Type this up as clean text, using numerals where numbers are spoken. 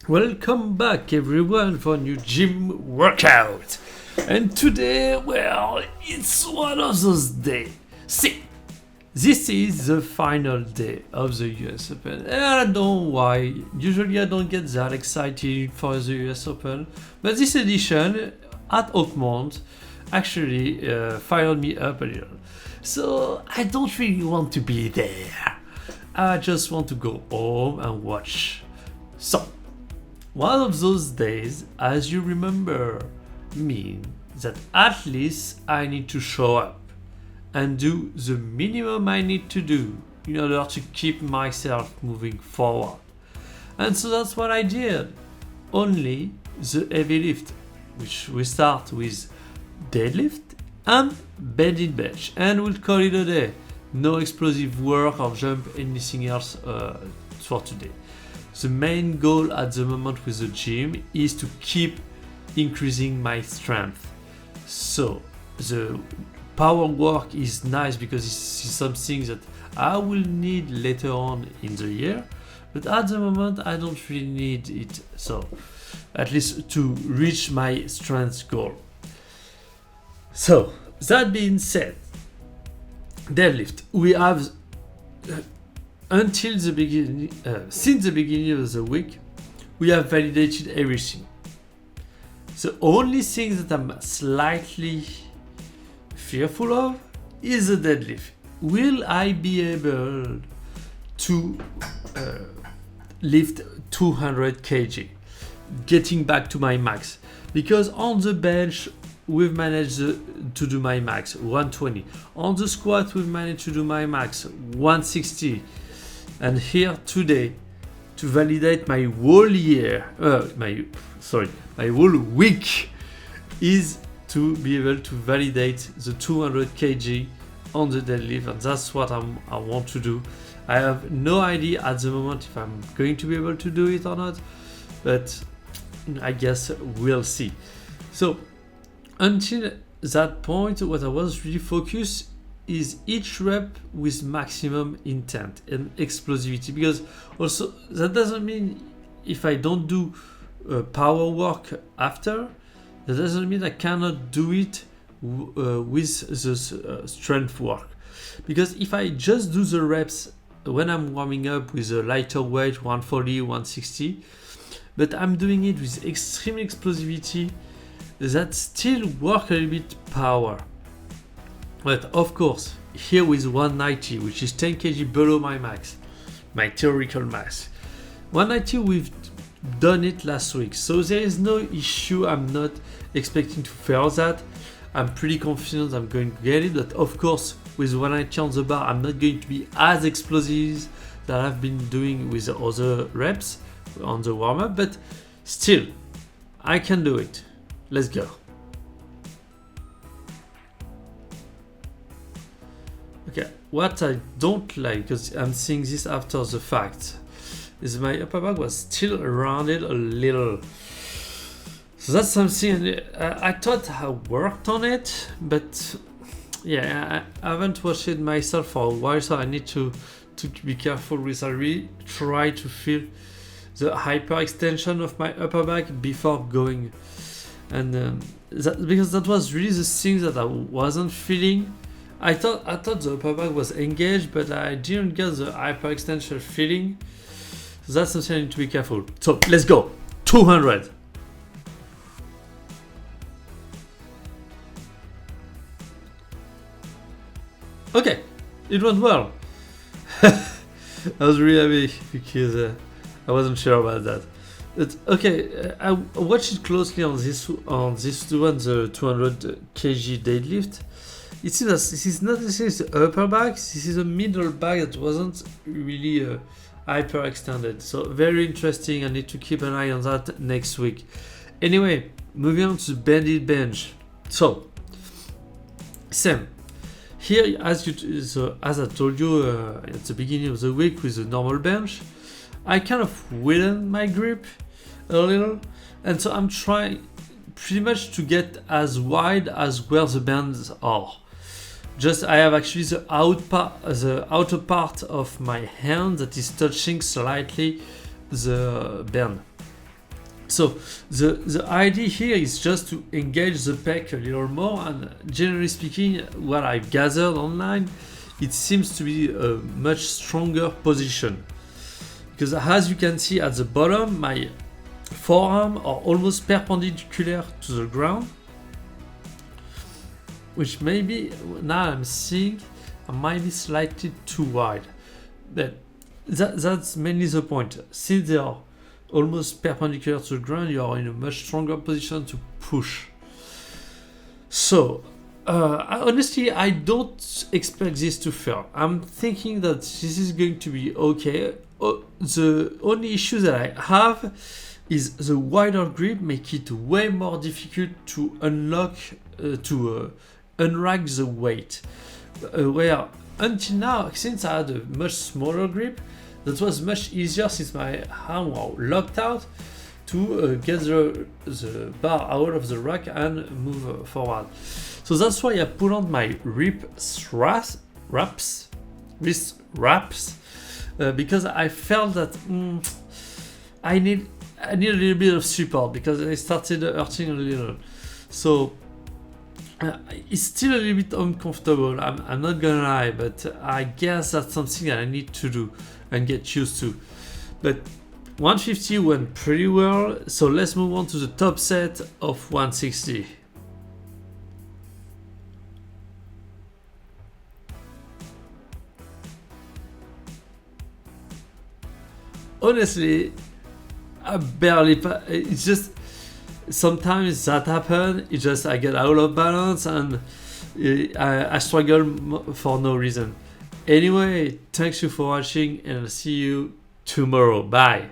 Welcome back everyone for a new gym workout. And today, well, it's one of those days. See, this is the final day of the US Open. And I don't know why. Usually I don't get that excited for the US Open. But this edition at Oakmont actually fired me up a little. So I don't really want to be there. I just want to go home and watch. So, one of those days, as you remember, mean that at least I need to show up and do the minimum I need to do in order to keep myself moving forward. And so that's what I did. Only the heavy lift, which we start with deadlift and bended bench, and we'll call it a day. No explosive work or jump, anything else for today. The main goal at the moment with the gym is to keep increasing my strength. So the power work is nice because it's something that I will need later on in the year, but at the moment I don't really need it. So at least to reach my strength goal. So that being said, deadlift, we have since the beginning of the week, we have validated everything. The only thing that I'm slightly fearful of is the deadlift. Will I be able to lift 200 kg, getting back to my max? Because on the bench, we've managed to do my max 120. On the squat, we've managed to do my max 160. And here today, to validate my whole year, my whole week, is to be able to validate the 200 kg on the deadlift, and that's what I want to do. I have no idea at the moment if I'm going to be able to do it or not, but I guess we'll see. So until that point, what I was really focused is each rep with maximum intent and explosivity, because also that doesn't mean if I don't do power work after, that doesn't mean I cannot do it with the strength work. Because if I just do the reps when I'm warming up with a lighter weight, 140, 160, but I'm doing it with extreme explosivity, that still work a little bit power. But of course, here with 190, which is 10 kg below my max, my theoretical max. 190, we've done it last week, so there is no issue. I'm not expecting to fail that. I'm pretty confident I'm going to get it, but of course, with 190 on the bar, I'm not going to be as explosive that I've been doing with the other reps on the warm-up, but still, I can do it. Let's go. Okay, what I don't like, because I'm seeing this after the fact, is my upper back was still rounded a little. So that's something I thought I worked on it, but yeah, I haven't watched it myself for a while, so I need to be careful with. I really try to feel the hyperextension of my upper back before going, and because that was really the thing that I wasn't feeling. I thought the upper back was engaged, but I didn't get the hyperextension feeling. So that's something I need to be careful. So let's go. 200. Okay, it went well. I was really happy because I wasn't sure about that. But okay, I watched it closely on this one, the 200 kg deadlift. It seems that this is not necessarily the upper back, this is a middle back that wasn't really hyperextended. So very interesting. I need to keep an eye on that next week. Anyway, moving on to the bended bench. So, same. Here, as I told you at the beginning of the week with the normal bench, I kind of widened my grip a little, and so I'm trying pretty much to get as wide as where the bends are. Just I have actually the outer part of my hand that is touching slightly the bend. So the idea here is just to engage the pec a little more, and generally speaking, what I've gathered online, it seems to be a much stronger position. Because as you can see at the bottom, my forearm are almost perpendicular to the ground, which maybe now I'm seeing I might be slightly too wide. But that's mainly the point. Since they are almost perpendicular to the ground, you are in a much stronger position to push. So honestly, I don't expect this to fail. I'm thinking that this is going to be okay. The only issue that I have is the wider grip make it way more difficult to unlock, unrack the weight. Where until now, since I had a much smaller grip, that was much easier since my arm was locked out to get the bar out of the rack and move forward. So that's why I put on my wrist wraps, because I felt that I need a little bit of support because it started hurting a little. So it's still a little bit uncomfortable, I'm not gonna lie, but I guess that's something that I need to do and get used to. But 150 went pretty well, so let's move on to the top set of 160. Honestly, I barely, it's just, sometimes that happens, it's just I get out of balance and I struggle for no reason. Anyway, thanks you for watching and I'll see you tomorrow. Bye.